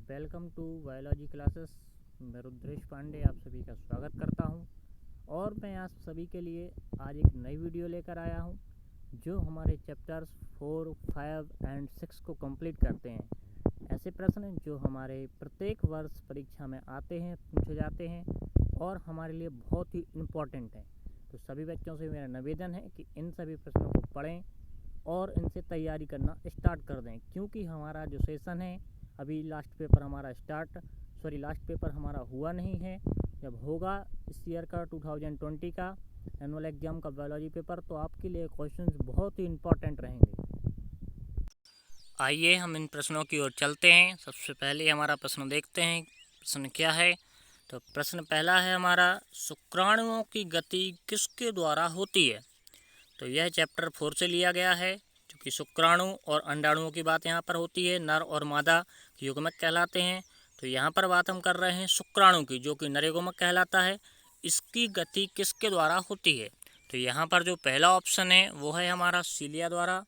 Welcome to biology classes. मैं रुद्रेश पांडे आप सभी का स्वागत करता हूं और मैं आप सभी के लिए आज एक नई वीडियो लेकर आया हूं जो हमारे चैप्टर्स 4, 5 एंड 6 को कंप्लीट करते हैं। ऐसे प्रश्न जो हमारे प्रत्येक वर्ष परीक्षा में आते हैं, पूछे जाते हैं और हमारे लिए बहुत ही इम्पोर्टेंट हैं। तो सभी बच्चों से मेरा निवेदन है कि इन सभी प्रश्नों को पढ़ें और इनसे तैयारी करना स्टार्ट कर दें, क्योंकि हमारा जो सेशन है अभी लास्ट पेपर हमारा हुआ नहीं है। जब होगा इस ईयर का 2020 का एनुअल एग्ज़ाम का बायोलॉजी पेपर, तो आपके लिए क्वेश्चंस बहुत ही इम्पोर्टेंट रहेंगे। आइए हम इन प्रश्नों की ओर चलते हैं। सबसे पहले हमारा प्रश्न देखते हैं, प्रश्न क्या है। तो प्रश्न पहला है हमारा, शुक्राणुओं की गति किसके द्वारा होती है। तो यह चैप्टर 4 से लिया गया है, क्योंकि शुक्राणु और अंडाणुओं की बात यहाँ पर होती है। नर और मादा युग्मक कहलाते हैं। तो यहाँ पर बात हम कर रहे हैं शुक्राणु की, जो कि नर युग्मक कहलाता है। इसकी गति किसके द्वारा होती है। तो यहाँ पर जो पहला ऑप्शन है वो है हमारा सीलिया द्वारा,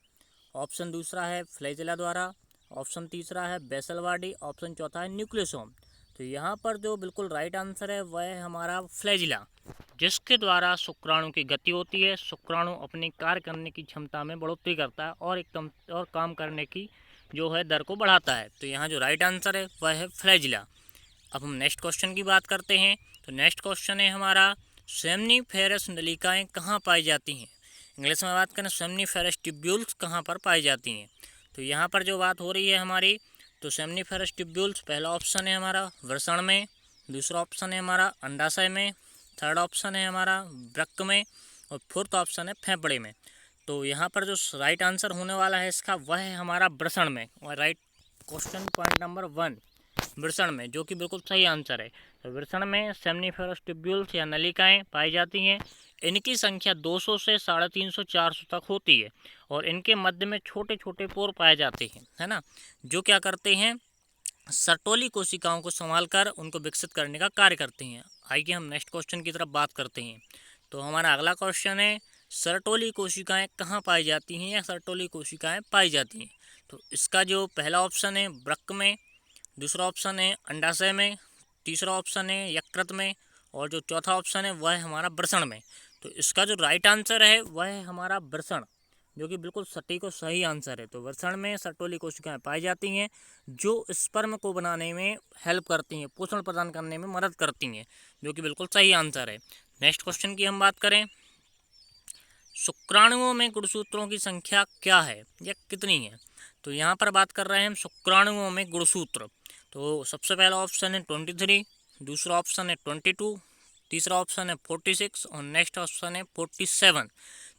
ऑप्शन दूसरा है फ्लैजेला द्वारा, ऑप्शन तीसरा है बेसल बॉडी, ऑप्शन चौथा है न्यूक्लियोसोम। तो यहाँ पर जो बिल्कुल राइट आंसर है वह है हमारा फ्लैजिला, जिसके द्वारा शुक्राणु की गति होती है। शुक्राणु अपनी कार्य करने की क्षमता में बढ़ोतरी करता है और काम करने की जो है दर को बढ़ाता है। तो यहाँ जो राइट आंसर है वह है फ्लैजिला। अब हम नेक्स्ट क्वेश्चन की बात करते हैं। तो नेक्स्ट क्वेश्चन है हमारा, सेमनीफेरस नलिकाएँ कहाँ पाई जाती हैं। इंग्लिश में बात करें, सेमनीफेरस ट्यूब्यूल्स कहाँ पर पाई जाती हैं। तो यहाँ पर जो बात हो रही है हमारी, तो सेमनीफेरस ट्यूब्यूल्स पहला ऑप्शन है हमारा वृषण में, दूसरा ऑप्शन है हमारा अंडाशय में, थर्ड ऑप्शन है हमारा वृक्क में और फोर्थ ऑप्शन है फेफड़े में। तो यहाँ पर जो राइट आंसर होने वाला है इसका वह है हमारा वृषण में। और राइट क्वेश्चन पॉइंट नंबर 1 वृषण में, जो कि बिल्कुल सही आंसर है। तो वृषण में सेमनीफेरस ट्यूब्यूल्स या नलिकाएँ पाई जाती हैं। इनकी संख्या 200 से 350 400 तक होती है और इनके मध्य में छोटे छोटे पोर पाए जाते हैं, है ना, जो क्या करते हैं, सर्टोली कोशिकाओं को संभालकर उनको विकसित करने का कार्य करते हैं। आइए हम नेक्स्ट क्वेश्चन की तरफ बात करते हैं। तो हमारा अगला क्वेश्चन है, सर्टोली कोशिकाएं कहाँ पाई जाती हैं या सर्टोली कोशिकाएं पाई जाती हैं। तो इसका जो पहला ऑप्शन है वृक्क में, दूसरा ऑप्शन है अंडाशय में, तीसरा ऑप्शन है यकृत में और जो चौथा ऑप्शन है वह है हमारा वृषण में। तो इसका जो राइट आंसर है वह है हमारा वृषण, जो कि बिल्कुल सटीक और सही आंसर है। तो वृषण में सर्टोली कोशिकाएं पाई जाती हैं जो स्पर्म को बनाने में हेल्प करती हैं, पोषण प्रदान करने में मदद करती हैं, जो कि बिल्कुल सही आंसर है। नेक्स्ट क्वेश्चन की हम बात करें, शुक्राणुओं में गुणसूत्रों की संख्या क्या है या कितनी है। तो यहाँ पर बात कर रहे हैं हम शुक्राणुओं में गुणसूत्र। तो सबसे पहला ऑप्शन है 23, दूसरा ऑप्शन है 22, तीसरा ऑप्शन है 46 और नेक्स्ट ऑप्शन है 47।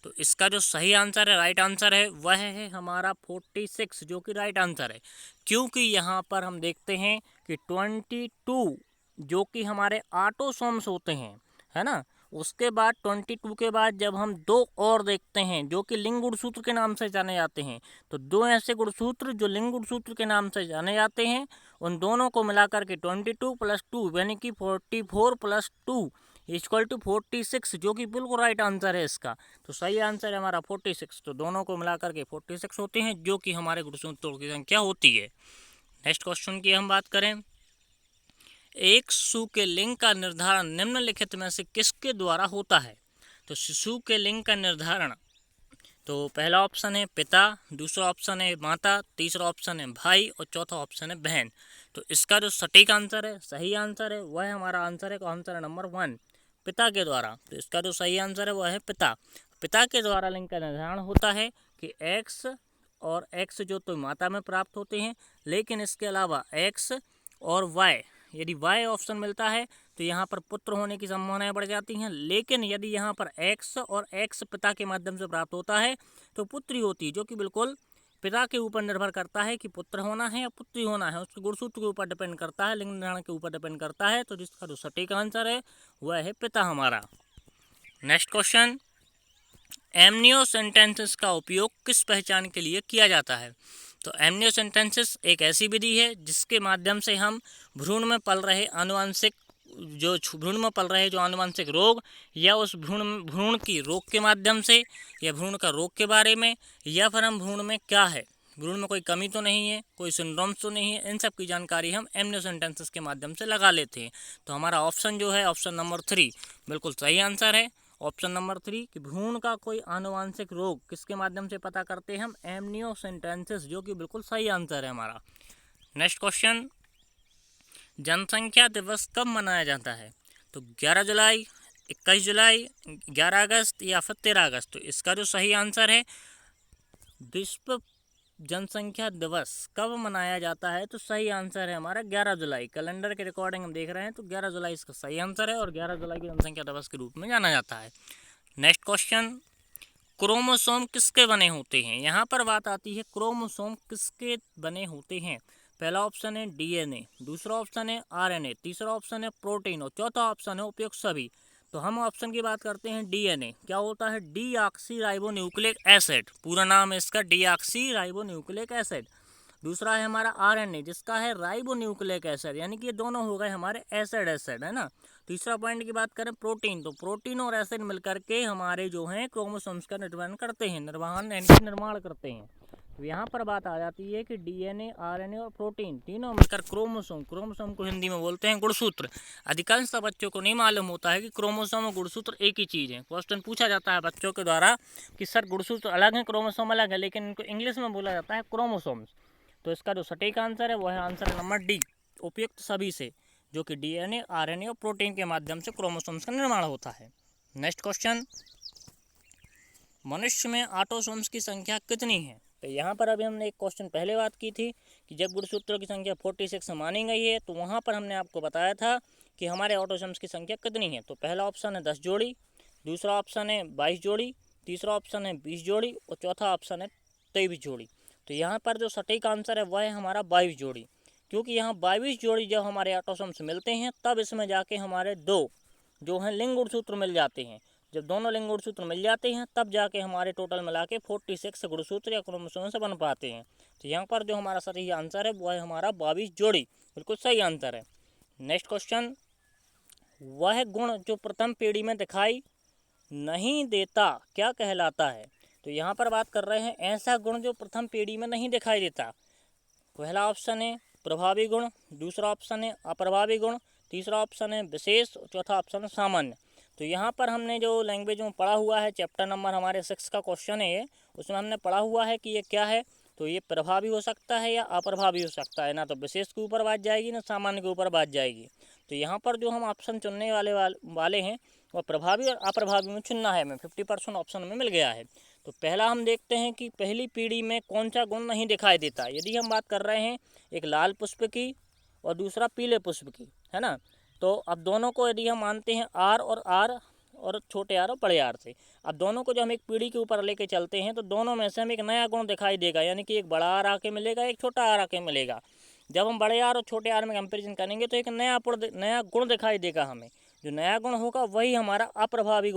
तो इसका जो सही आंसर है, राइट आंसर है, वह है हमारा 46, जो कि राइट आंसर है। क्योंकि यहाँ पर हम देखते हैं कि 22 जो कि हमारे ऑटोसोम्स होते हैं, है ना, उसके बाद 22 के बाद जब हम दो और देखते हैं जो कि लिंग गुणसूत्र के नाम से जाने जाते हैं, तो दो ऐसे गुणसूत्र जो लिंग गुणसूत्र के नाम से जाने जाते हैं, उन दोनों को मिलाकर के 22 + 2 यानी कि 44 + 2 = 46, जो कि बिल्कुल राइट आंसर है इसका। तो सही आंसर है हमारा 46। तो दोनों को मिलाकर के 46 होते हैं, जो कि हमारे गुणसूत्रों की संख्या होती है। नेक्स्ट क्वेश्चन की हम बात करें, एक शिशु के लिंग का निर्धारण निम्नलिखित में से किसके द्वारा होता है। तो शिशु के लिंग का निर्धारण, तो पहला ऑप्शन है पिता, दूसरा ऑप्शन है माता, तीसरा ऑप्शन है भाई और चौथा ऑप्शन है बहन। तो इसका जो सटीक आंसर है, सही आंसर है, वह हमारा आंसर है आंसर नंबर 1, पिता के द्वारा। तो इसका जो सही आंसर है वह है पिता। पिता के द्वारा लिंग का निर्धारण होता है कि एक्स और एक्स जो तो माता में प्राप्त होते हैं, लेकिन इसके अलावा एक्स और वाई, यदि वाई ऑप्शन मिलता है तो यहाँ पर पुत्र होने की संभावनाएं बढ़ जाती हैं। लेकिन यदि यहाँ पर एक्स और एक्स पिता के माध्यम से प्राप्त होता है तो पुत्री होती है, जो कि बिल्कुल पिता के ऊपर निर्भर करता है कि पुत्र होना है या पुत्री होना है, उसके गुणसूत्र के ऊपर डिपेंड करता है, लिंग निर्धारण के ऊपर डिपेंड करता है। तो जिसका जो सटीक आंसर है वह है पिता हमारा। नेक्स्ट क्वेश्चन, एमनियोसेंटेंसिस का उपयोग किस पहचान के लिए किया जाता है। तो एमनियोसेंटेंसिस एक ऐसी विधि है जिसके माध्यम से हम भ्रूण में पल रहे आनुवंशिक रोग या उस भ्रूण की रोग के माध्यम से या भ्रूण का रोग के बारे में, या फिर हम भ्रूण में क्या है भ्रूण में कोई कमी तो नहीं है, कोई सिंड्रोम्स तो नहीं है, इन सब की जानकारी हम एमनियो सेंटेंसेस के माध्यम से लगा लेते हैं। तो हमारा ऑप्शन जो है ऑप्शन नंबर 3 बिल्कुल सही आंसर है। ऑप्शन नंबर 3 कि भ्रूण का कोई आनुवांशिक रोग किसके माध्यम से पता करते हैं हम, एमनियो सेंटेंसेस, जो कि बिल्कुल सही आंसर है हमारा। नेक्स्ट क्वेश्चन, जनसंख्या दिवस कब मनाया जाता है? तो 11 जुलाई, 21 जुलाई, 11 अगस्त या फिर 13 अगस्त। तो इसका जो सही आंसर है, विश्व जनसंख्या दिवस कब मनाया जाता है, तो सही आंसर है हमारा 11 जुलाई। कैलेंडर के रिकॉर्डिंग हम देख रहे हैं तो 11 जुलाई इसका सही आंसर है और 11 जुलाई को जनसंख्या दिवस के रूप में जाना जाता है। नेक्स्ट क्वेश्चन, क्रोमोसोम किसके बने होते हैं? यहाँ पर बात आती है क्रोमोसोम किसके बने होते हैं। पहला ऑप्शन है डीएनए, दूसरा ऑप्शन है आरएनए, तीसरा ऑप्शन है प्रोटीन और चौथा ऑप्शन है उपयुक्त सभी। तो हम ऑप्शन की बात करते हैं डीएनए। क्या होता है? डीऑक्सी राइबोन्यूक्लिक एसिड, पूरा नाम है इसका डीऑक्सी राइबोन्यूक्लिक एसिड। दूसरा है हमारा आरएनए, जिसका है राइबोन्यूक्लिक एसिड, यानी कि ये दोनों हो गए हमारे एसिड एसिड, है ना। तीसरा पॉइंट की बात करें प्रोटीन, तो प्रोटीन और एसिड मिलकर के हमारे जो हैं क्रोमोसोम्स का निर्माण करते हैं, निर्माण करते हैं। तो यहाँ पर बात आ जाती है कि डीएनए, आरएनए और प्रोटीन तीनों मिलकर क्रोमोसोम को हिंदी में बोलते हैं गुणसूत्र। अधिकांश बच्चों को नहीं मालूम होता है कि क्रोमोसोम और गुणसूत्र एक ही चीज़ है। क्वेश्चन पूछा जाता है बच्चों के द्वारा कि सर गुणसूत्र अलग है, क्रोमोसोम अलग है, लेकिन इनको इंग्लिश में बोला जाता है क्रोमोसोम्स। तो इसका जो सटीक आंसर है वो है आंसर नंबर डी, उपयुक्त सभी से, जो कि डीएनए, आरएनए और प्रोटीन के माध्यम से क्रोमोसोम्स का निर्माण होता है। नेक्स्ट क्वेश्चन, मनुष्य में ऑटोसोम्स की संख्या कितनी है? तो यहाँ पर अभी हमने एक क्वेश्चन पहले बात की थी कि जब गुणसूत्रों की संख्या 46 मानी गई है, तो वहाँ पर हमने आपको बताया था कि हमारे ऑटोसोम्स की संख्या कितनी है। तो पहला ऑप्शन है 10 जोड़ी, दूसरा ऑप्शन है 22 जोड़ी, तीसरा ऑप्शन है 20 जोड़ी और चौथा ऑप्शन है 23 जोड़ी। तो यहाँ पर जो सटीक आंसर है वह है हमारा 22 जोड़ी, क्योंकि यहाँ 22 जोड़ी जब हमारे ऑटोसोम्स मिलते हैं तब इसमें जाके हमारे दो जो हैं लिंग गुणसूत्र मिल जाते हैं। जब दोनों लिंग गुणसूत्र मिल जाते हैं तब जाके हमारे टोटल मिला के 46 गुणसूत्र या क्रोमोसोम से बन पाते हैं। तो यहाँ पर जो हमारा सही आंसर है वो है हमारा 22 जोड़ी, बिल्कुल सही आंसर है। नेक्स्ट क्वेश्चन, वह गुण जो प्रथम पीढ़ी में दिखाई नहीं देता क्या कहलाता है? तो यहाँ पर बात कर रहे हैं ऐसा गुण जो प्रथम पीढ़ी में नहीं दिखाई देता। पहला ऑप्शन है प्रभावी गुण, दूसरा ऑप्शन है अप्रभावी गुण, तीसरा ऑप्शन है विशेष, चौथा ऑप्शन है सामान्य। तो यहाँ पर हमने जो लैंग्वेज में पढ़ा हुआ है, चैप्टर नंबर हमारे 6 का क्वेश्चन है ये, उसमें हमने पढ़ा हुआ है कि ये क्या है। तो ये प्रभावी हो सकता है या अप्रभावी हो सकता है, ना तो विशेष के ऊपर बात जाएगी ना सामान्य के ऊपर बात जाएगी। तो यहाँ पर जो हम ऑप्शन चुनने वाले हैं वह प्रभावी और अप्रभावी में चुनना है। हमें 50% ऑप्शन में मिल गया है। तो पहला हम देखते हैं कि पहली पीढ़ी में कौन सा गुण नहीं दिखाई देता। यदि हम बात कर रहे हैं एक लाल पुष्प की और दूसरा पीले पुष्प की, है ना, तो अब दोनों को यदि हम मानते हैं आर और छोटे आर और बड़े आर से, अब दोनों को जो हम एक पीढ़ी के ऊपर लेके चलते हैं तो दोनों में से हमें एक नया गुण दिखाई देगा, यानी कि एक बड़ा आर आके मिलेगा, एक छोटा आर आके मिलेगा। जब हम बड़े आर और छोटे आर में कंपेरिजन करेंगे तो एक नया गुण दिखाई देगा हमें। जो नया गुण होगा वही हमारा प्रभावी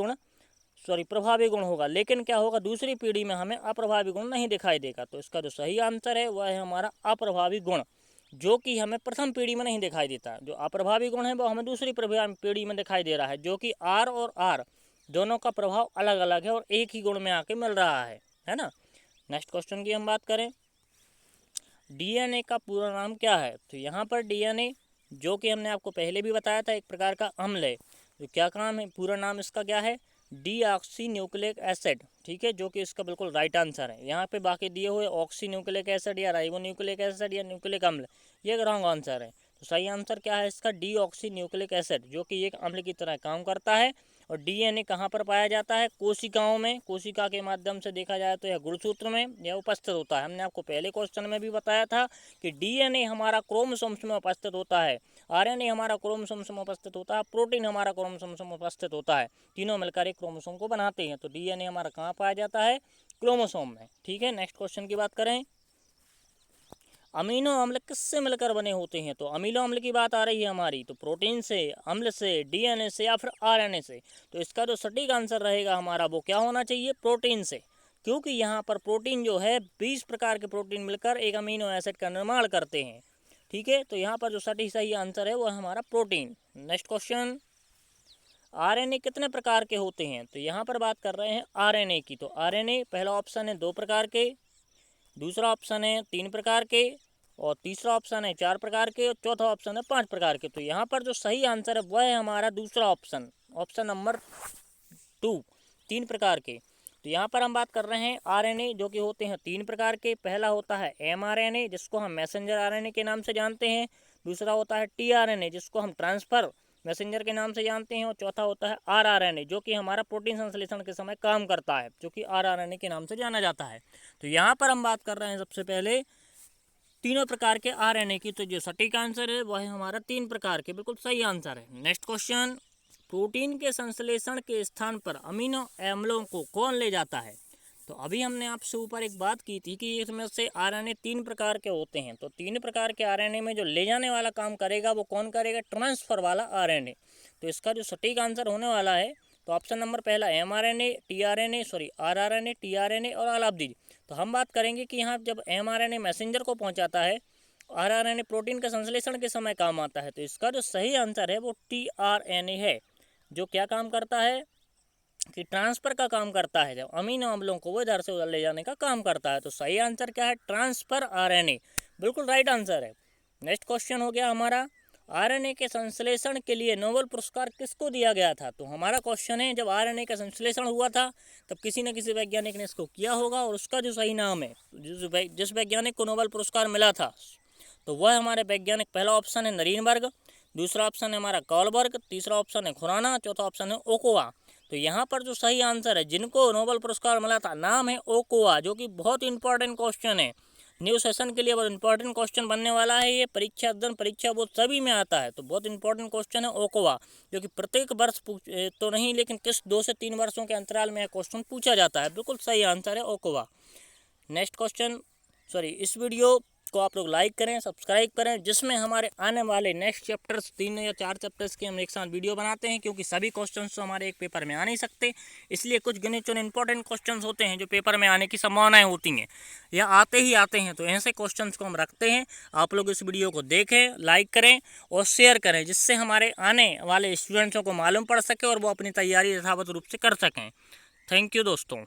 गुण होगा। लेकिन क्या होगा, दूसरी पीढ़ी में हमें अप्रभावी गुण नहीं दिखाई देगा। तो इसका जो सही आंसर है वह है हमारा अप्रभावी गुण, जो कि हमें प्रथम पीढ़ी में नहीं दिखाई देता। जो अप्रभावी गुण है वो हमें दूसरी पीढ़ी में दिखाई दे रहा है, जो कि आर और आर दोनों का प्रभाव अलग अलग है और एक ही गुण में आके मिल रहा है ना। नेक्स्ट क्वेश्चन की हम बात करें, डीएनए का पूरा नाम क्या है? तो यहाँ पर डीएनए, जो कि हमने आपको पहले भी बताया था, एक प्रकार का अम्ल है। तो क्या काम है, पूरा नाम इसका क्या है? डीऑक्सी न्यूक्लिक एसिड, ठीक है, जो कि इसका बिल्कुल राइट आंसर है। यहाँ पे बाकी दिए हुए ऑक्सी न्यूक्लिक एसिड या राइबो न्यूक्लिक एसिड या न्यूक्लिक अम्ल, ये रॉन्ग आंसर है। तो सही आंसर क्या है इसका? डीऑक्सी न्यूक्लिक एसिड, जो कि एक अम्ल की तरह काम करता है। और डीएनए कहाँ पर पाया जाता है? कोशिकाओं में। कोशिका के माध्यम से देखा जाए तो यह गुणसूत्र में यह उपस्थित होता है। हमने आपको पहले क्वेश्चन में भी बताया था कि डीएनए हमारा क्रोमोसोम्स में उपस्थित होता है, आरएनए हमारा क्रोमोसोम्स में उपस्थित होता है, प्रोटीन हमारा क्रोमोसोम्स में उपस्थित होता है। तीनों मिलकर एक क्रोमोसोम को बनाते हैं। तो डीएनए हमारा कहाँ पाया जाता है? क्रोमोसोम में, ठीक है। नेक्स्ट क्वेश्चन की बात करें, अमीनो अम्ल किससे मिलकर बने होते हैं? तो अमीनो अम्ल की बात आ रही है हमारी, तो प्रोटीन से, अम्ल से, डीएनए से या फिर आरएनए से। तो इसका जो सटीक आंसर रहेगा हमारा वो क्या होना चाहिए? प्रोटीन से, क्योंकि यहाँ पर प्रोटीन जो है 20 प्रकार के प्रोटीन मिलकर एक अमीनो एसिड का निर्माण करते हैं, ठीक है। तो यहाँ पर जो सही आंसर है वो है हमारा प्रोटीन। नेक्स्ट क्वेश्चन, आरएनए कितने प्रकार के होते हैं? तो यहाँ पर बात कर रहे हैं आरएनए की। तो आरएनए पहला ऑप्शन है 2 प्रकार के, दूसरा ऑप्शन है 3 प्रकार के, और तीसरा ऑप्शन है 4 प्रकार के, और चौथा ऑप्शन है 5 प्रकार के। तो यहाँ पर जो सही आंसर है वह है हमारा दूसरा ऑप्शन, ऑप्शन नंबर 2, 3 प्रकार के। तो यहाँ पर हम बात कर रहे हैं आरएनए जो कि होते हैं 3 प्रकार के। पहला होता है एमआरएनए जिसको हम मैसेंजर आरएनए के नाम से जानते हैं, दूसरा होता है टीआरएनए जिसको हम ट्रांसफर मैसेंजर के नाम से जानते हैं, और चौथा होता है आरआरएनए जो कि हमारा प्रोटीन संश्लेषण के समय काम करता है, जो कि आरआरएनए के नाम से जाना जाता है। तो यहाँ पर हम बात कर रहे हैं सबसे पहले तीनों प्रकार के आरएनए की। तो जो सटीक आंसर है वह है हमारा 3 प्रकार के, बिल्कुल सही आंसर है। नेक्स्ट क्वेश्चन, प्रोटीन के संश्लेषण के स्थान पर अमीनो अम्लों को कौन ले जाता है? तो अभी हमने आपसे ऊपर एक बात की थी कि इसमें से आरएनए 3 प्रकार के होते हैं। तो 3 प्रकार के आरएनए में जो ले जाने वाला काम करेगा वो कौन करेगा? ट्रांसफर वाला आरएनए। तो इसका जो सटीक आंसर होने वाला है तो ऑप्शन नंबर पहला एमआरएनए, आरआरएनए, टीआरएनए और ऑल ऑफ दीज। तो हम बात करेंगे कि यहाँ जब एमआरएनए मैसेंजर को पहुँचाता है, आरआरएनए प्रोटीन के संश्लेषण के समय काम आता है। तो इसका जो सही आंसर है वो टीआरएनए है, जो क्या काम करता है कि ट्रांसफर का काम करता है। जब अमीनो अम्लों को वो इधर से उधर ले जाने का काम करता है। तो सही आंसर क्या है? ट्रांसफर आरएनए, बिल्कुल राइट आंसर है। नेक्स्ट क्वेश्चन हो गया हमारा, आरएनए के संश्लेषण के लिए नोबेल पुरस्कार किसको दिया गया था? तो हमारा क्वेश्चन है जब आरएनए का संश्लेषण हुआ था तब किसी न किसी वैज्ञानिक ने इसको किया होगा, और उसका जो सही नाम है, जिस वैज्ञानिक को नोबेल पुरस्कार मिला था, तो वह हमारे वैज्ञानिक, पहला ऑप्शन है नरीनबर्ग, दूसरा ऑप्शन है हमारा कॉलबर्ग, तीसरा ऑप्शन है खुराना, चौथा ऑप्शन है ओकोवा। तो यहाँ पर जो सही आंसर है जिनको नोबेल पुरस्कार मिला था, नाम है ओकोवा, जो कि बहुत इंपॉर्टेंट क्वेश्चन है। न्यू सेशन के लिए बहुत इंपॉर्टेंट क्वेश्चन बनने वाला है ये, परीक्षा अध्ययन परीक्षा वो सभी में आता है। तो बहुत इंपॉर्टेंट क्वेश्चन है ओकोवा, जो कि प्रत्येक वर्ष तो नहीं लेकिन किस 2 से 3 वर्षों के अंतराल में यह क्वेश्चन पूछा जाता है। बिल्कुल सही आंसर है ओकोवा। नेक्स्ट क्वेश्चन, इस वीडियो को आप लोग लाइक करें, सब्सक्राइब करें, जिसमें हमारे आने वाले नेक्स्ट चैप्टर्स 3 या 4 चैप्टर्स के हम एक साथ वीडियो बनाते हैं, क्योंकि सभी क्वेश्चंस तो हमारे एक पेपर में आ नहीं सकते। इसलिए कुछ गिने चुने इंपॉर्टेंट क्वेश्चंस होते हैं जो पेपर में आने की संभावनाएं होती हैं या आते ही आते हैं। तो ऐसे क्वेश्चंस को हम रखते हैं। आप लोग इस वीडियो को देखें, लाइक करें और शेयर करें, जिससे हमारे आने वाले स्टूडेंट्सों को मालूम पड़ सके और वो अपनी तैयारी यथावत रूप से कर सकें। थैंक यू दोस्तों।